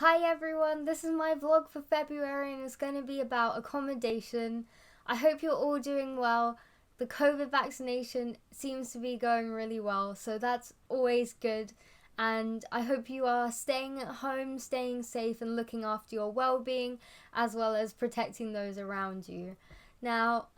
Hi everyone, this is my vlog for February and it's going to be about accommodation. I hope you're all doing well. The COVID vaccination seems to be going really well, so that's always good. And I hope you are staying at home, staying safe and looking after your well-being as well as protecting those around you. Now,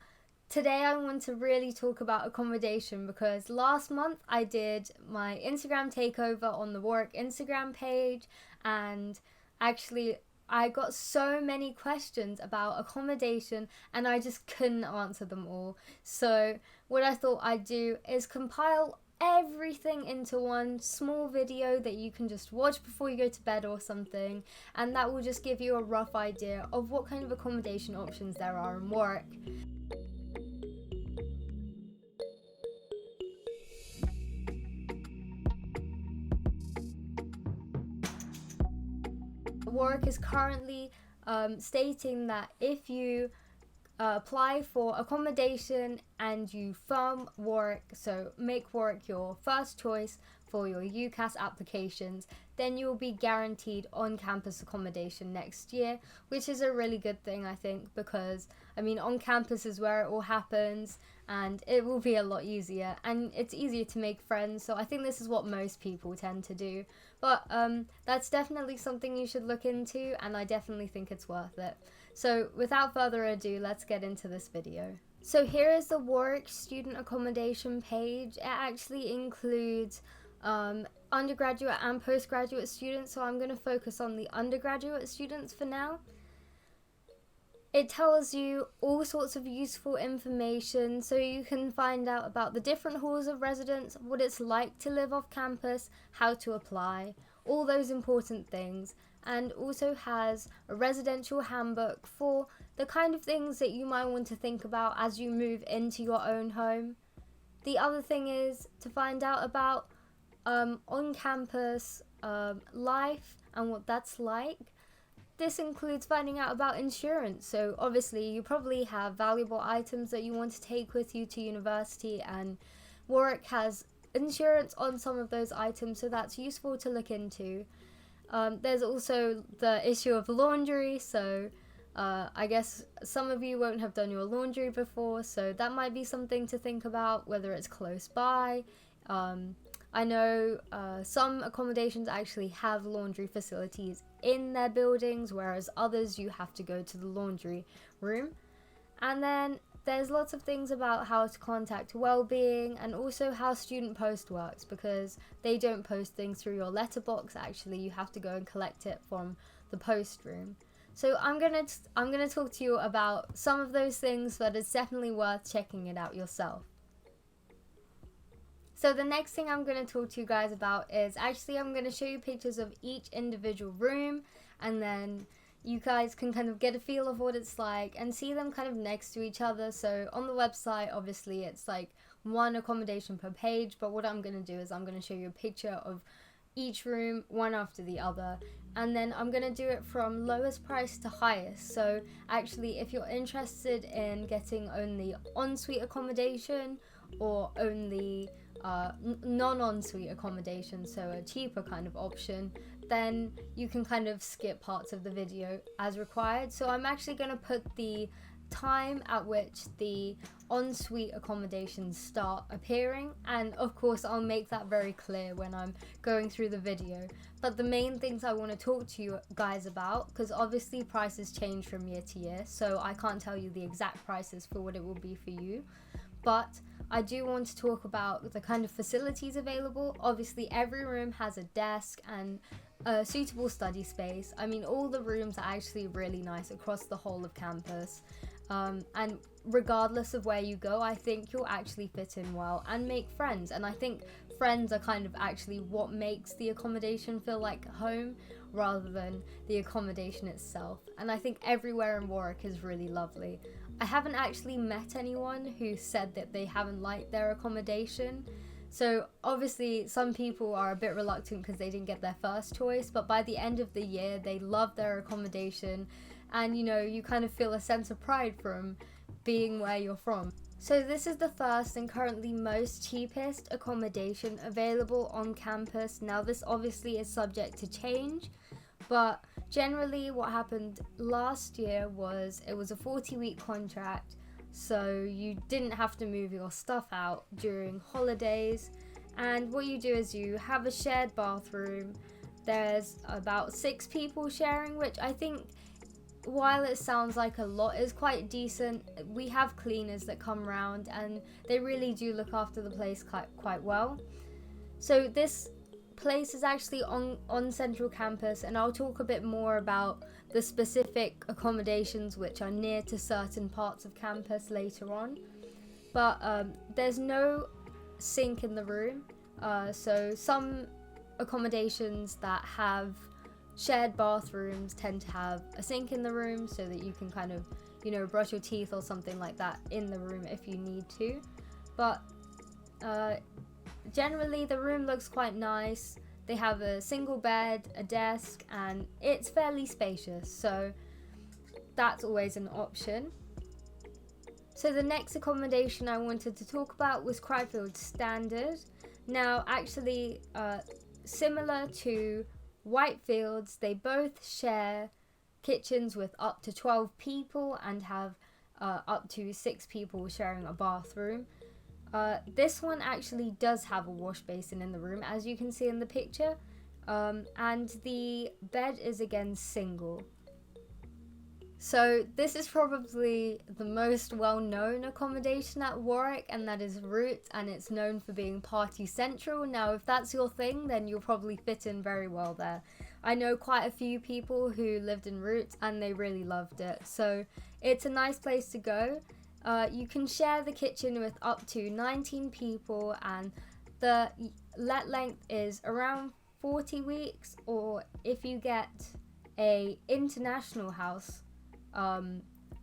today I want to really talk about accommodation because last month I did my Instagram takeover on the Warwick Instagram page, and actually I got so many questions about accommodation and I just couldn't answer them all. So what I thought I'd do is compile everything into one small video that you can just watch before you go to bed or something, and that will just give you a rough idea of what kind of accommodation options there are in Warwick. Warwick is currently stating that if you apply for accommodation and you firm Warwick, so make Warwick your first choice for your UCAS applications, then you'll be guaranteed on-campus accommodation next year, which is a really good thing, I think, because on campus is where it all happens and it will be a lot easier and it's easier to make friends, so I think this is what most people tend to do. But that's definitely something you should look into and I definitely think it's worth it. So without further ado, let's get into this video. So here is the Warwick student accommodation page. It actually includes undergraduate and postgraduate students, so I'm going to focus on the undergraduate students for now. It tells you all sorts of useful information, so you can find out about the different halls of residence, what it's like to live off campus, how to apply, all those important things, and also has a residential handbook for the kind of things that you might want to think about as you move into your own home. The other thing is to find out about on-campus life and what that's like. This includes finding out about insurance. So obviously you probably have valuable items that you want to take with you to university, and Warwick has insurance on some of those items, so that's useful to look into. There's also the issue of laundry, so I guess some of you won't have done your laundry before, so that might be something to think about, whether it's close by. I know some accommodations actually have laundry facilities in their buildings, whereas others you have to go to the laundry room. And then there's lots of things about how to contact well-being and also how student post works, because they don't post things through your letterbox. Actually, you have to go and collect it from the post room. So I'm gonna talk to you about some of those things, but it's definitely worth checking it out yourself. So the next thing I'm going to talk to you guys about is actually I'm going to show you pictures of each individual room, and then you guys can kind of get a feel of what it's like and see them kind of next to each other. So on the website, obviously it's like one accommodation per page, but what I'm going to do is I'm going to show you a picture of each room one after the other, and then I'm going to do it from lowest price to highest. So actually, if you're interested in getting only ensuite accommodation or only non-ensuite accommodation, so a cheaper kind of option, then you can kind of skip parts of the video as required. So I'm actually going to put the time at which the ensuite accommodations start appearing, and of course I'll make that very clear when I'm going through the video. But the main things I want to talk to you guys about, because obviously prices change from year to year, so I can't tell you the exact prices for what it will be for you, but I do want to talk about the kind of facilities available. Obviously every room has a desk and a suitable study space. All the rooms are actually really nice across the whole of campus. And regardless of where you go, I think you'll actually fit in well and make friends. And I think friends are kind of actually what makes the accommodation feel like home rather than the accommodation itself. And I think everywhere in Warwick is really lovely. I haven't actually met anyone who said that they haven't liked their accommodation. So obviously some people are a bit reluctant because they didn't get their first choice, but by the end of the year they love their accommodation, and you kind of feel a sense of pride from being where you're from. So this is the first and currently most cheapest accommodation available on campus. Now this obviously is subject to change, But generally what happened last year was it was a 40-week contract, so you didn't have to move your stuff out during holidays. And what you do is you have a shared bathroom. There's about 6 people sharing, which I think, while it sounds like a lot, is quite decent. We have cleaners that come around and they really do look after the place quite well. So this place is actually on central campus, and I'll talk a bit more about the specific accommodations which are near to certain parts of campus later on. But there's no sink in the room, so some accommodations that have shared bathrooms tend to have a sink in the room so that you can kind of, brush your teeth or something like that in the room if you need to. But generally the room looks quite nice. They have a single bed, a desk, and it's fairly spacious, so that's always an option. So the next accommodation I wanted to talk about was Cryfield Standard. Now, actually, similar to Whitefields, they both share kitchens with up to 12 people and have up to 6 people sharing a bathroom. This one actually does have a wash basin in the room, as you can see in the picture, and the bed is again single. So this is probably the most well-known accommodation at Warwick, and that is Roots, and it's known for being party central. Now, if that's your thing, then you'll probably fit in very well there. I know quite a few people who lived in Roots and they really loved it, so it's a nice place to go. You can share the kitchen with up to 19 people, and the let length is around 40 weeks, or if you get a international house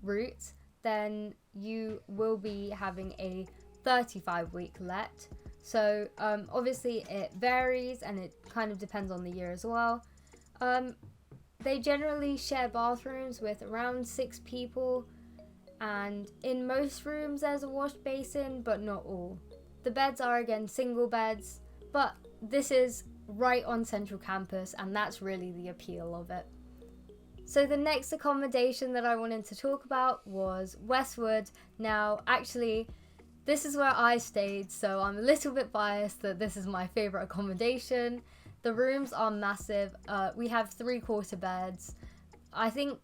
route, then you will be having a 35-week let. So obviously it varies and it kind of depends on the year as well. They generally share bathrooms with around 6 people, and in most rooms there's a wash basin, but not all. The beds are again single beds, but this is right on central campus, and that's really the appeal of it. So the next accommodation that I wanted to talk about was Westwood. Now, actually, this is where I stayed, so I'm a little bit biased that this is my favourite accommodation. The rooms are massive. We have 3/4 beds. I think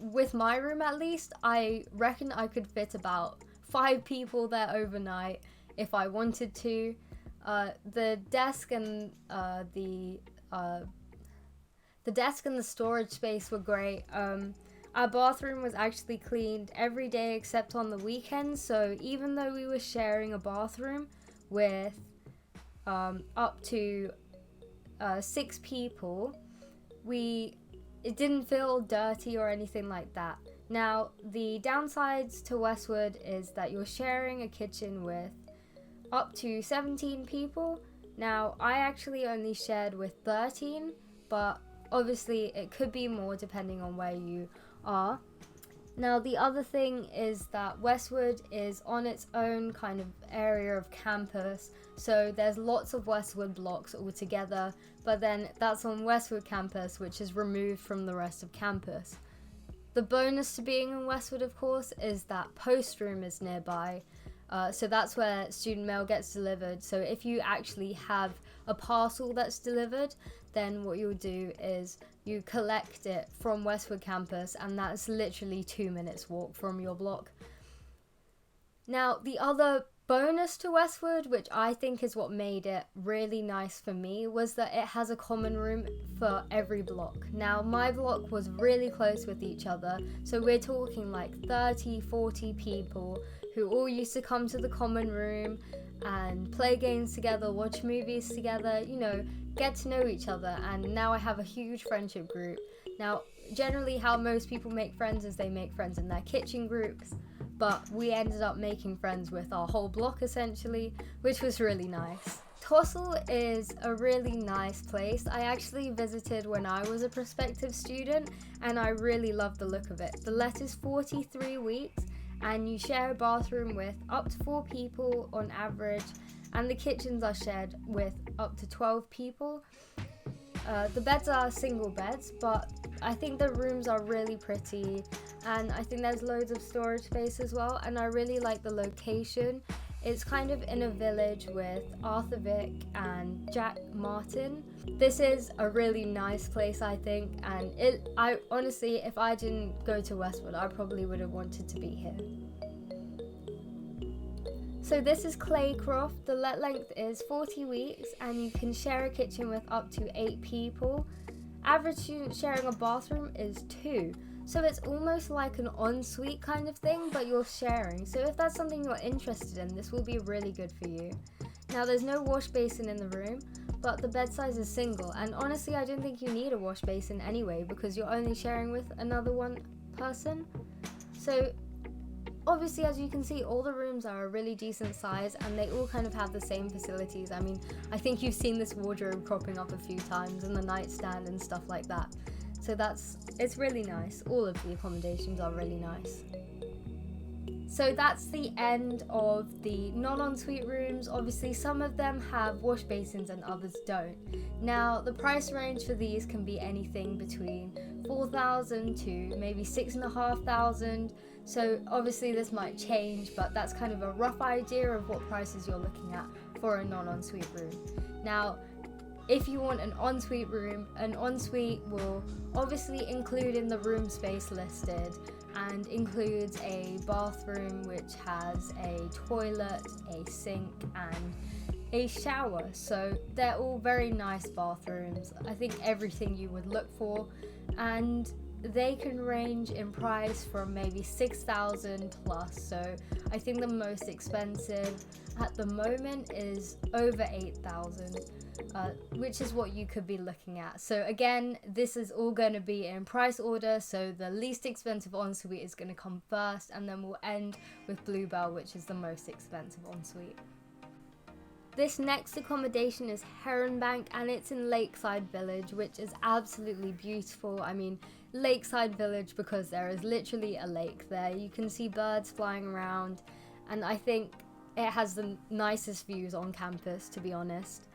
with my room at least, I reckon I could fit about 5 people there overnight if I wanted to. The desk and the desk and the storage space were great. Our bathroom was actually cleaned every day except on the weekends, so even though we were sharing a bathroom with up to 6 people, it didn't feel dirty or anything like that. Now, the downsides to Westwood is that you're sharing a kitchen with up to 17 people. Now, I actually only shared with 13, but obviously it could be more depending on where you are. Now, the other thing is that Westwood is on its own kind of area of campus, so there's lots of Westwood blocks all together, but then that's on Westwood campus, which is removed from the rest of campus. The bonus to being in Westwood, of course, is that post room is nearby, so that's where student mail gets delivered. So if you actually have a parcel that's delivered, then what you'll do is you collect it from Westwood campus, and that's literally 2 minutes walk from your block. Now, the other bonus to Westwood, which I think is what made it really nice for me, was that it has a common room for every block. Now, my block was really close with each other, so we're talking like 30, 40 people who all used to come to the common room and play games together, watch movies together, get to know each other. And now I have a huge friendship group. Now, generally how most people make friends is they make friends in their kitchen groups, but we ended up making friends with our whole block essentially, which was really nice. Tocil is a really nice place. I actually visited when I was a prospective student, and I really loved the look of it. The let is 43 weeks, and you share a bathroom with up to 4 people on average, and the kitchens are shared with up to 12 people. The beds are single beds, but I think the rooms are really pretty, and I think there's loads of storage space as well, and I really like the location. It's kind of in a village with Arthur Vick and Jack Martin. This is a really nice place, I think, and I honestly, if I didn't go to Westwood, I probably would have wanted to be here. So this is Claycroft. The let length is 40 weeks and you can share a kitchen with up to 8 people. Average student sharing a bathroom is 2. So it's almost like an ensuite kind of thing, but you're sharing. So if that's something you're interested in, this will be really good for you. Now there's no wash basin in the room, but the bed size is single. And honestly, I don't think you need a wash basin anyway because you're only sharing with another one person. So obviously, as you can see, all the rooms are a really decent size and they all kind of have the same facilities. I mean, I think you've seen this wardrobe cropping up a few times and the nightstand and stuff like that. So it's really nice. All of the accommodations are really nice. So that's the end of the non-ensuite rooms. Obviously, some of them have wash basins and others don't. Now, the price range for these can be anything between $4,000 to maybe $6,500. So obviously this might change, but that's kind of a rough idea of what prices you're looking at for a non-ensuite room. Now, if you want an ensuite room, an ensuite will obviously include in the room space listed and includes a bathroom which has a toilet, a sink and a shower. So they're all very nice bathrooms. I think everything you would look for, and they can range in price from maybe $6,000 plus. So I think the most expensive at the moment is over $8,000, which is what you could be looking at. So again, this is all going to be in price order. So the least expensive ensuite is going to come first, and then we'll end with Bluebell, which is the most expensive ensuite. This next accommodation is Heronbank, and it's in Lakeside Village, which is absolutely beautiful. I mean, Lakeside Village because there is literally a lake there. You can see birds flying around, and I think it has the nicest views on campus, to be honest,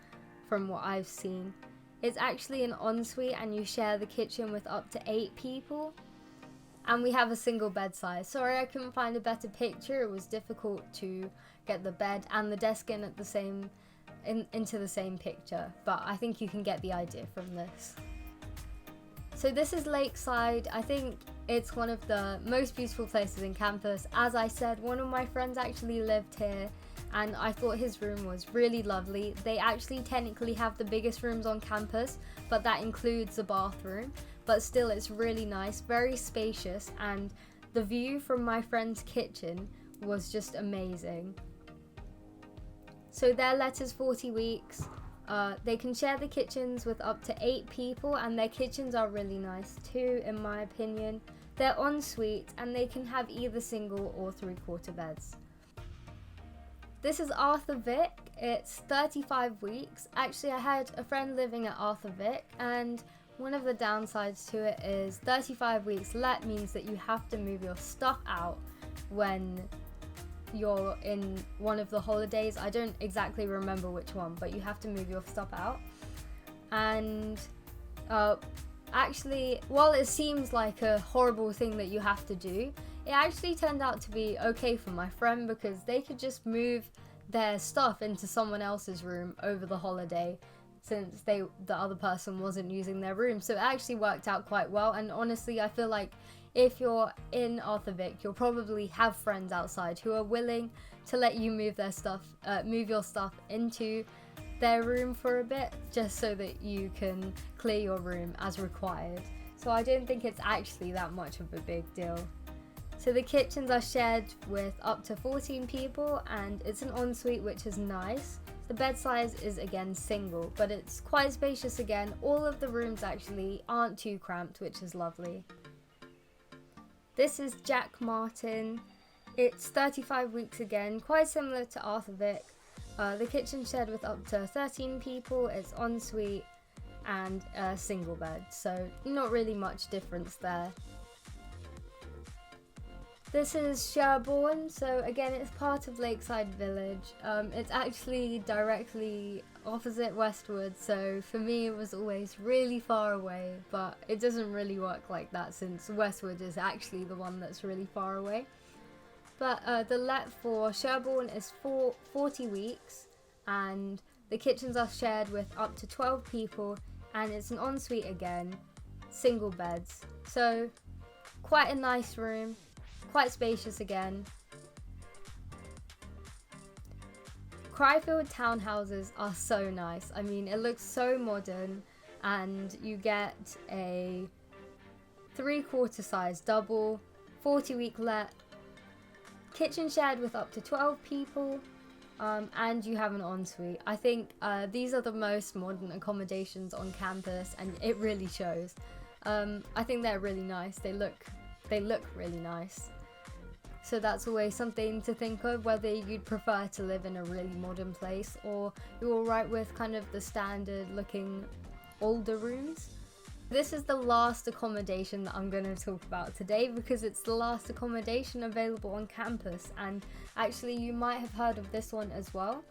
from what I've seen. It's actually an ensuite and you share the kitchen with up to 8 people. And we have a single bed size. Sorry I couldn't find a better picture. It was difficult to get the bed and the desk in at the same into the same picture, but I think you can get the idea from this. So this is Lakeside. I think it's one of the most beautiful places in campus. As I said, one of my friends actually lived here and I thought his room was really lovely. They actually technically have the biggest rooms on campus, but that includes the bathroom. But still, it's really nice, very spacious, and the view from my friend's kitchen was just amazing. So their let is 40 weeks. They can share the kitchens with up to 8 people, and their kitchens are really nice too, in my opinion. They're ensuite and they can have either single or 3/4 beds. This is Arthur Vick. It's 35 weeks. Actually, I had a friend living at Arthur Vick, and one of the downsides to it is 35 weeks let means that you have to move your stuff out when you're in one of the holidays. I don't exactly remember which one, but you have to move your stuff out. And actually, while it seems like a horrible thing that you have to do, it actually turned out to be okay for my friend because they could just move their stuff into someone else's room over the holiday since the other person wasn't using their room. So it actually worked out quite well, and honestly I feel like if you're in Arthur Vick, you'll probably have friends outside who are willing to let you move their stuff, move your stuff into their room for a bit, just so that you can clear your room as required. So I don't think it's actually that much of a big deal. So the kitchens are shared with up to 14 people, and it's an ensuite, which is nice. The bed size is again single, but it's quite spacious again. All of the rooms actually aren't too cramped, which is lovely. This is Jack Martin. It's 35 weeks again, quite similar to Arthur Vick. The kitchen shared with up to 13 people. It's ensuite and a single bed, so not really much difference there. This is Sherborne, so again it's part of Lakeside Village. It's actually directly opposite Westwood, so for me it was always really far away, but it doesn't really work like that since Westwood is actually the one that's really far away. But the let for Sherborne is 40 weeks, and the kitchens are shared with up to 12 people, and it's an ensuite again, single beds. So quite a nice room, quite spacious again. Cryfield townhouses are so nice. I mean, it looks so modern, and you get a 3/4 size double, 40-week let, kitchen shared with up to 12 people, and you have an ensuite. I think these are the most modern accommodations on campus, and it really shows. I think they're really nice. They look really nice. So that's always something to think of, whether you'd prefer to live in a really modern place or you're alright with kind of the standard looking older rooms. This is the last accommodation that I'm going to talk about today because it's the last accommodation available on campus, and actually you might have heard of this one as well.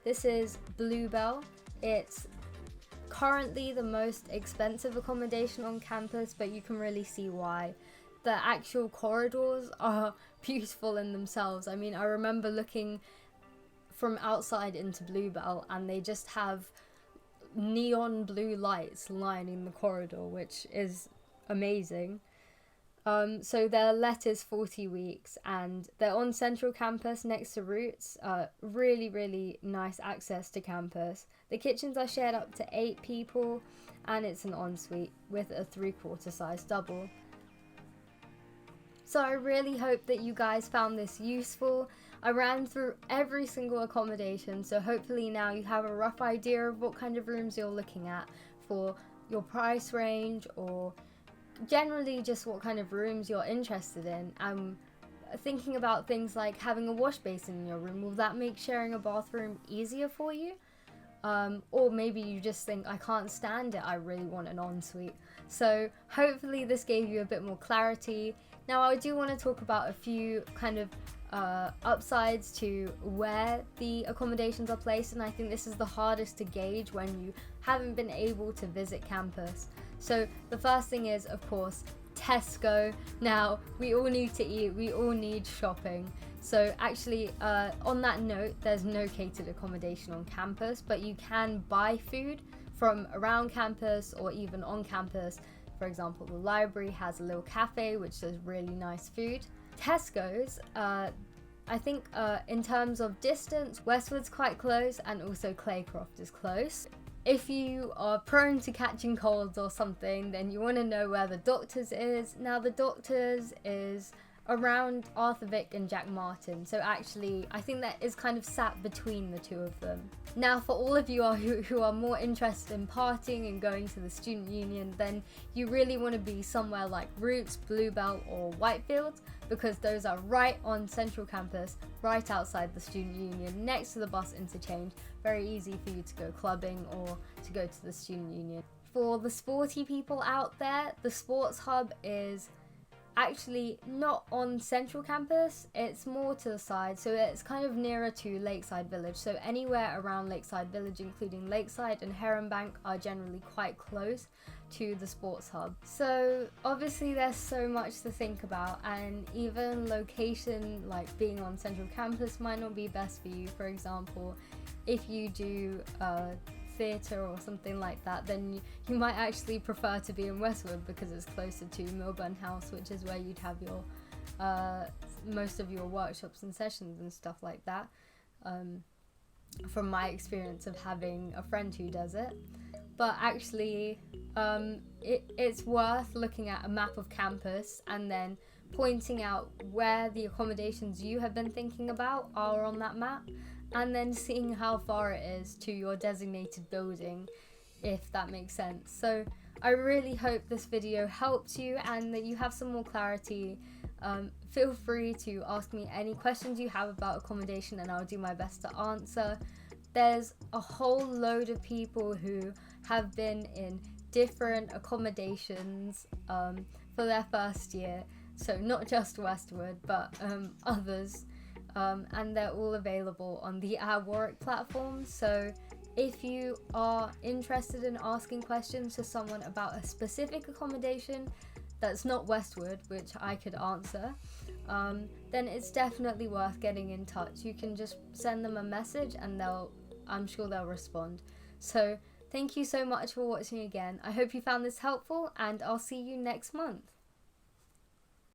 This is Bluebell. It's currently the most expensive accommodation on campus, but you can really see why. The actual corridors are beautiful in themselves. I mean, I remember looking from outside into Bluebell and they just have neon blue lights lining the corridor, which is amazing. So their let is 40 weeks and they're on central campus next to Roots. Really nice access to campus. The kitchens are shared up to 8 people and it's an ensuite with a 3/4 size double. So I really hope that you guys found this useful. I ran through every single accommodation, so hopefully now you have a rough idea of what kind of rooms you're looking at for your price range, or generally just what kind of rooms you're interested in. I'm thinking about things like having a wash basin in your room. Will that make sharing a bathroom easier for you? Or maybe you just think, I can't stand it, I really want an ensuite. So hopefully this gave you a bit more clarity. Now I do want to talk about a few kind of upsides to where the accommodations are placed, and I think this is the hardest to gauge when you haven't been able to visit campus. So the first thing is, of course, Tesco. Now we all need to eat, we all need shopping. So actually on that note, there's no catered accommodation on campus, but you can buy food from around campus or even on campus. For example, the library has a little cafe which does really nice food. Tesco's, I think in terms of distance, Westwood's quite close and also Claycroft is close. If you are prone to catching colds or something, then you want to know where the doctor's is. Now the doctor's is around Arthur Vick and Jack Martin, so actually I think that is kind of sat between the two of them. Now for all of you who are more interested in partying and going to the student union, then you really want to be somewhere like Roots, Bluebell or Whitefields, because those are right on central campus, right outside the student union, next to the bus interchange. Very easy for you to go clubbing or to go to the student union. For the sporty people out there, the sports hub is actually not on central campus, it's more to the side, so it's kind of nearer to Lakeside Village. So anywhere around Lakeside Village, including Lakeside and Heronbank, are generally quite close to the sports hub. So obviously there's so much to think about, and even location, like being on central campus, might not be best for you. For example, if you do theatre or something like that, then you might actually prefer to be in Westwood because it's closer to Milburn House, which is where you'd have your most of your workshops and sessions and stuff like that, from my experience of having a friend who does it. But actually it's worth looking at a map of campus and then pointing out where the accommodations you have been thinking about are on that map, and then seeing how far it is to your designated building, if that makes sense. So I really hope this video helped you and that you have some more clarity. Feel free to ask me any questions you have about accommodation and I'll do my best to answer. There's a whole load of people who have been in different accommodations for their first year. so not just Westwood, but others, and they're all available on the Warwick platform. So if you are interested in asking questions to someone about a specific accommodation that's not Westwood, which I could answer, then it's definitely worth getting in touch. You can just send them a message and I'm sure they'll respond. So thank you so much for watching again. I hope you found this helpful, and I'll see you next month.